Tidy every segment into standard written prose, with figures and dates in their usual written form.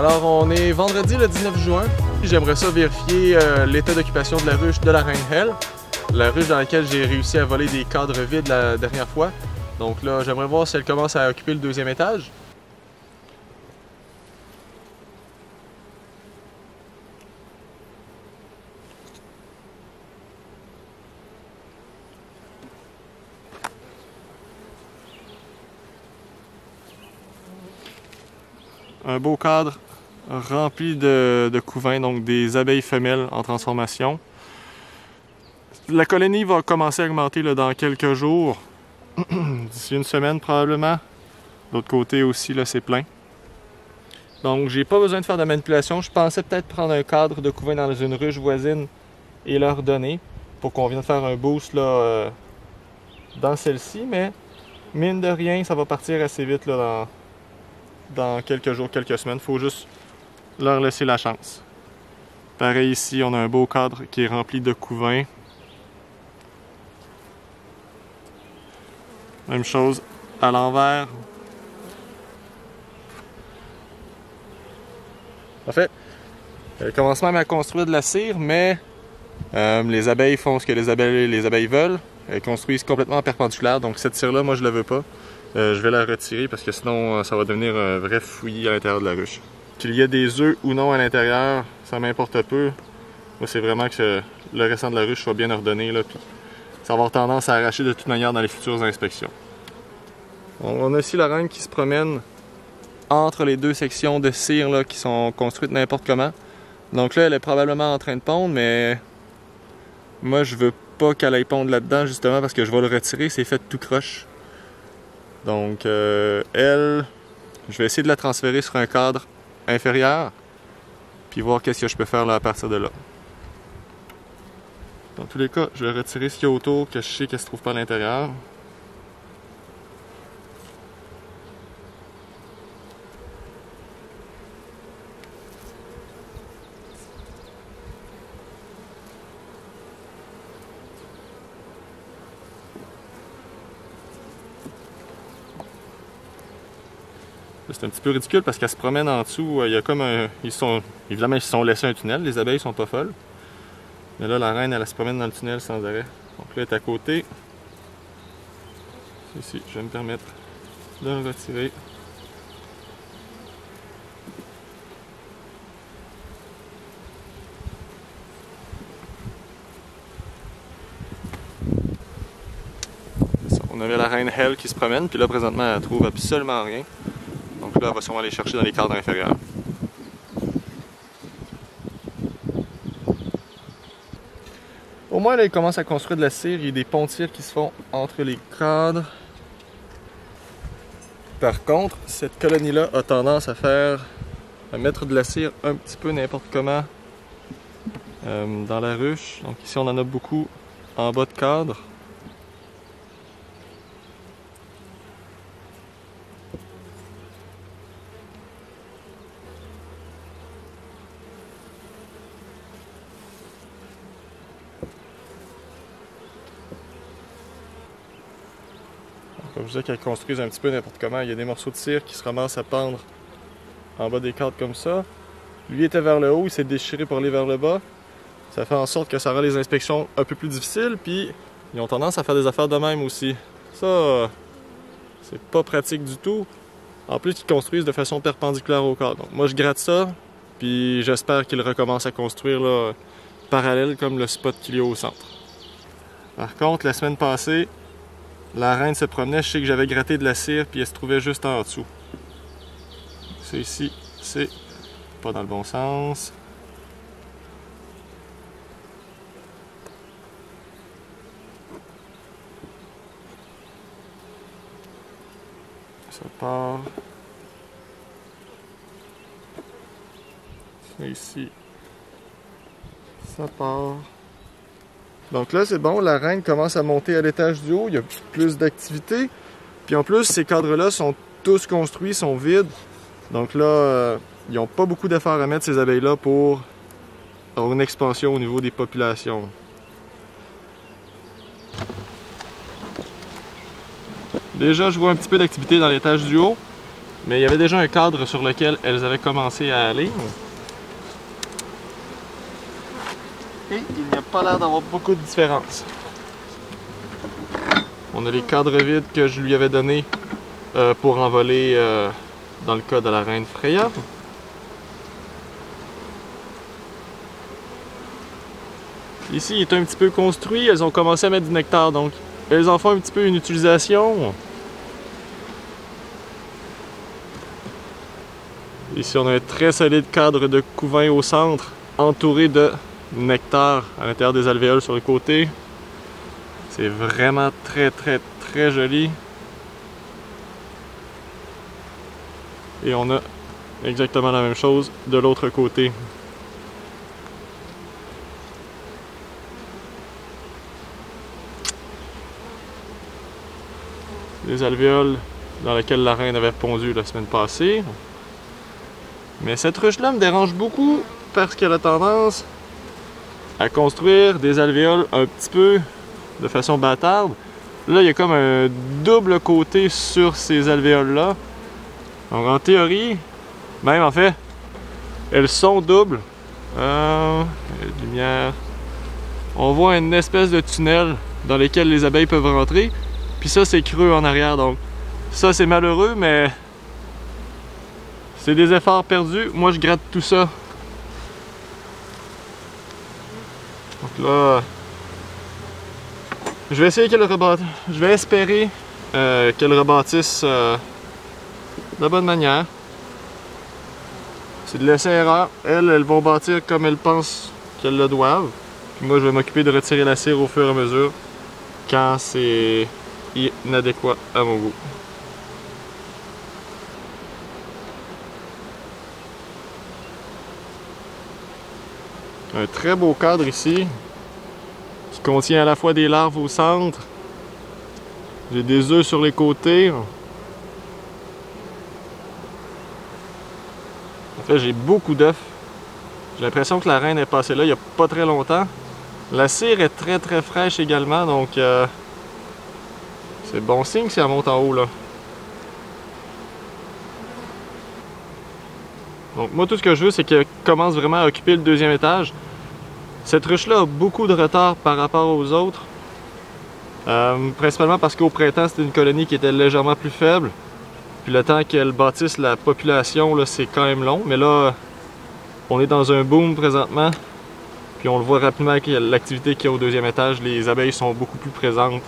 Alors, on est vendredi le 19 juin. J'aimerais ça vérifier l'état d'occupation de la ruche de la Reine Helle. La ruche dans laquelle j'ai réussi à voler des cadres vides la dernière fois. Donc là, j'aimerais voir si elle commence à occuper le deuxième étage. Un beau cadre rempli de couvains, donc des abeilles femelles en transformation. La colonie va commencer à augmenter là, dans quelques jours, d'ici une semaine probablement. De l'autre côté aussi, là, c'est plein. Donc j'ai pas besoin de faire de manipulation. Je pensais peut-être prendre un cadre de couvain dans une ruche voisine et leur donner pour qu'on vienne faire un boost là, dans celle-ci, mais mine de rien, ça va partir assez vite là, dans quelques jours, quelques semaines. Il faut juste leur laisser la chance. Pareil ici, on a un beau cadre qui est rempli de couvains. Même chose à l'envers. En fait, elle commence même à construire de la cire, mais les abeilles font ce que les abeilles veulent. Elles construisent complètement perpendiculaire, donc cette cire-là, moi je la veux pas. Je vais la retirer parce que sinon ça va devenir un vrai fouillis à l'intérieur de la ruche. Qu'il y ait des œufs ou non à l'intérieur, ça m'importe peu. Moi c'est vraiment que le restant de la ruche soit bien ordonné, là, puis ça va avoir tendance à arracher de toute manière dans les futures inspections. On a ici la reine qui se promène entre les deux sections de cire là, qui sont construites n'importe comment. Donc là elle est probablement en train de pondre, mais moi je veux pas qu'elle aille pondre là-dedans justement parce que je vais le retirer, c'est fait tout croche. Donc elle, je vais essayer de la transférer sur un cadre inférieur, puis voir qu'est-ce que je peux faire là à partir de là. Dans tous les cas, je vais retirer ce qu'il y a autour, que je sais qu'elle se trouve pas à l'intérieur. C'est un petit peu ridicule parce qu'elle se promène en dessous. Il y a comme un. Évidemment, ils se sont laissés un tunnel. Les abeilles sont pas folles. Mais là, la reine, elle se promène dans le tunnel sans arrêt. Donc là, elle est à côté. Ici, je vais me permettre de le retirer. C'est ça. On avait la reine Helle qui se promène, puis là, présentement, elle trouve absolument rien. Donc là, elle va sûrement aller chercher dans les cadres inférieurs. Au moins, là, il commence à construire de la cire. Il y a des ponts de cire qui se font entre les cadres. Par contre, cette colonie-là a tendance à mettre de la cire un petit peu n'importe comment dans la ruche. Donc ici, on en a beaucoup en bas de cadre. Comme je disais qu'elles construisent un petit peu n'importe comment, il y a des morceaux de cire qui se ramassent à pendre en bas des cadres comme ça. Lui était vers le haut, il s'est déchiré pour aller vers le bas. Ça fait en sorte que ça rend les inspections un peu plus difficiles, puis ils ont tendance à faire des affaires de même aussi. Ça, c'est pas pratique du tout. En plus, ils construisent de façon perpendiculaire au cadre. Donc moi, je gratte ça, puis j'espère qu'ils recommencent à construire là, parallèle comme le spot qu'il y a au centre. Par contre, la semaine passée, la reine se promenait, je sais que j'avais gratté de la cire, puis elle se trouvait juste en dessous. C'est ici, c'est pas dans le bon sens. Ça part. C'est ici. Ça part. Donc là, c'est bon, la reine commence à monter à l'étage du haut, il y a plus d'activité. Puis en plus, ces cadres-là sont tous construits, sont vides. Donc là, ils n'ont pas beaucoup d'efforts à mettre, ces abeilles-là, pour avoir une expansion au niveau des populations. Déjà, je vois un petit peu d'activité dans l'étage du haut. mais il y avait déjà un cadre sur lequel elles avaient commencé à aller. Et il n'y a pas l'air d'avoir beaucoup de différence. On a les cadres vides que je lui avais donnés pour envoler dans le cas de la reine Freya. Ici, il est un petit peu construit, elles ont commencé à mettre du nectar, donc elles en font un petit peu une utilisation. Ici, on a un très solide cadre de couvain au centre, entouré de nectar à l'intérieur des alvéoles sur le côté. C'est vraiment très joli. Et on a exactement la même chose de l'autre côté. Les alvéoles dans lesquelles la reine avait pondu la semaine passée. Mais cette ruche-là me dérange beaucoup parce qu'elle a tendance à construire des alvéoles un petit peu de façon bâtarde. Là, il y a comme un double côté sur ces alvéoles-là. Donc en théorie, même en fait, elles sont doubles. Lumière. On voit une espèce de tunnel dans lequel les abeilles peuvent rentrer. Puis ça, c'est creux en arrière. Donc ça, c'est malheureux, mais c'est des efforts perdus. Moi, je gratte tout ça. Donc là, je vais essayer qu'elle rebâtisse. Je vais espérer qu'elle rebâtisse de la bonne manière. C'est de l'essai-erreur. Elles vont bâtir comme elles pensent qu'elles le doivent. Puis moi, je vais m'occuper de retirer la cire au fur et à mesure quand c'est inadéquat à mon goût. Un très beau cadre ici qui contient à la fois des larves au centre. J'ai des œufs sur les côtés. En fait, j'ai beaucoup d'œufs. J'ai l'impression que la reine est passée là il n'y a pas très longtemps. La cire est très fraîche également, donc c'est bon signe si elle monte en haut là. Donc moi tout ce que je veux c'est qu'elle commence vraiment à occuper le deuxième étage. Cette ruche là a beaucoup de retard par rapport aux autres. Principalement parce qu'au printemps c'était une colonie qui était légèrement plus faible. Puis le temps qu'elle bâtisse la population là, c'est quand même long. Mais là on est dans un boom présentement. Puis on le voit rapidement avec l'activité qu'il y a au deuxième étage. Les abeilles sont beaucoup plus présentes.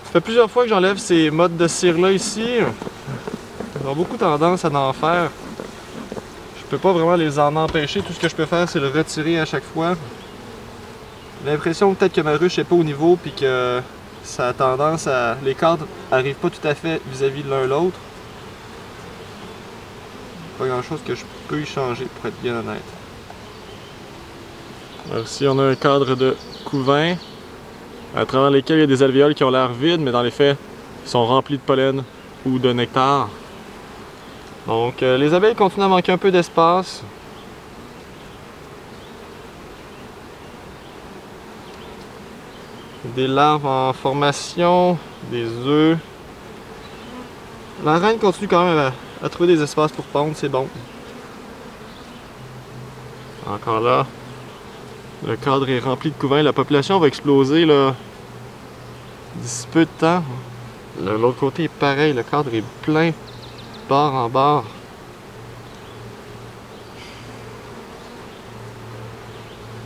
Ça fait plusieurs fois que j'enlève ces mottes de cire là ici. Ils ont beaucoup tendance à en faire. Je peux pas vraiment les en empêcher. Tout ce que je peux faire c'est le retirer à chaque fois. J'ai l'impression peut-être que ma ruche n'est pas au niveau puis que ça a tendance à... Les cadres n'arrivent pas tout à fait vis-à-vis de l'un l'autre. Pas grand chose que je peux y changer pour être bien honnête. Alors ici on a un cadre de couvain à travers lesquels il y a des alvéoles qui ont l'air vides, mais dans les faits, ils sont remplis de pollen ou de nectar. Donc les abeilles continuent à manquer un peu d'espace. Des larves en formation, des œufs. La reine continue quand même à trouver des espaces pour pondre, c'est bon. Encore là. Le cadre est rempli de couvains. La population va exploser là d'ici peu de temps. De l'autre côté est pareil. Le cadre est plein, bord en bord.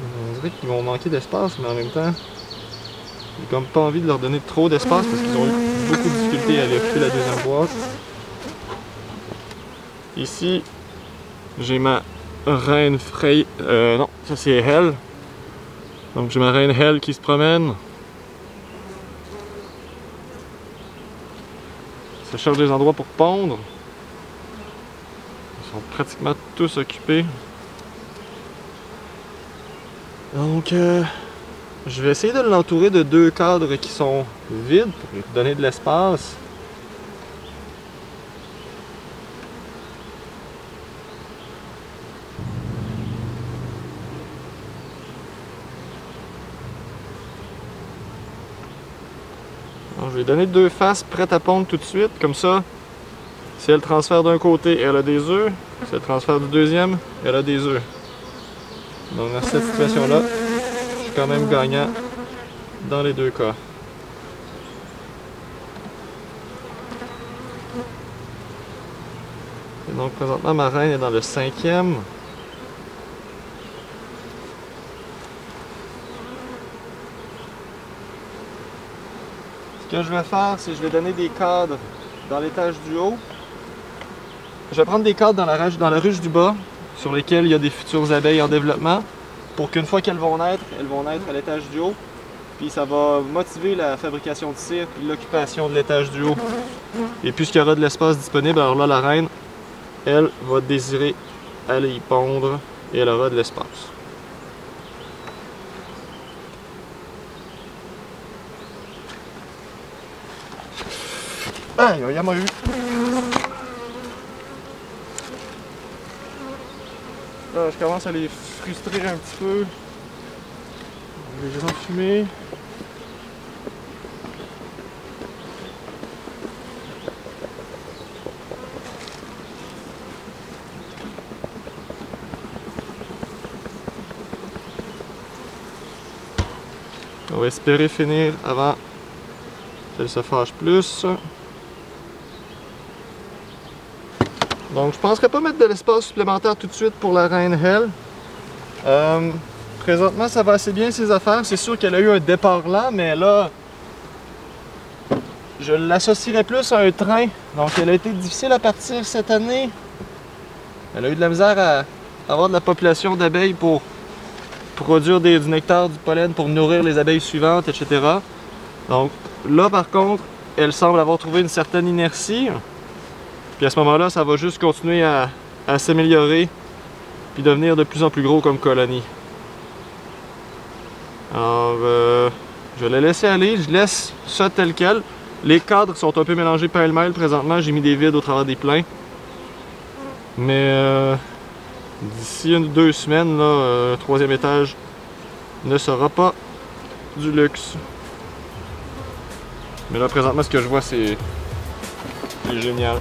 On dirait qu'ils vont manquer d'espace, mais en même temps, j'ai comme pas envie de leur donner trop d'espace parce qu'ils ont eu beaucoup de difficultés à aller occuper la deuxième boîte. Ici, j'ai ma reine Freya. Non, ça c'est Hel. Donc j'ai ma reine Hel qui se promène. Ça cherche des endroits pour pondre. Ils sont pratiquement tous occupés. Donc je vais essayer de l'entourer de 2 cadres qui sont vides pour lui donner de l'espace. Je vais donner 2 faces prêtes à pondre tout de suite, comme ça Si elle transfère d'un côté, elle a des œufs. Si elle transfère du deuxième, elle a des œufs. Donc dans cette situation-là, je suis quand même gagnant dans les deux cas. Et donc présentement, ma reine est dans le 5e. Ce que je vais faire, c'est que je vais donner des cadres dans l'étage du haut. Je vais prendre des cadres dans la ruche du bas, sur lesquels il y a des futures abeilles en développement, pour qu'une fois qu'elles vont naître à l'étage du haut. Puis ça va motiver la fabrication de cire puis l'occupation de l'étage du haut. Et puisqu'il y aura de l'espace disponible, alors là, la reine, elle va désirer aller y pondre et elle aura de l'espace. Ah, il y en a eu. Là, je commence à les frustrer un petit peu. Je vais les enfumer. On va espérer finir avant qu'elle se fâche plus. Donc je ne penserais pas mettre de l'espace supplémentaire tout de suite pour la reine Hell. Présentement ça va assez bien ses affaires. C'est sûr qu'elle a eu un départ lent, mais là je l'associerais plus à un train. Donc elle a été difficile à partir cette année. Elle a eu de la misère à avoir de la population d'abeilles pour produire du nectar, du pollen, pour nourrir les abeilles suivantes, etc. Donc là par contre, elle semble avoir trouvé une certaine inertie. Puis à ce moment-là, ça va juste continuer à s'améliorer puis devenir de plus en plus gros comme colonie. Alors, je vais la laisser aller. Je laisse ça tel quel. Les cadres sont un peu mélangés pêle-mêle présentement. J'ai mis des vides au travers des pleins. Mais d'ici 1 ou 2 semaines, là, troisième étage ne sera pas du luxe. Mais là, présentement, ce que je vois, c'est génial.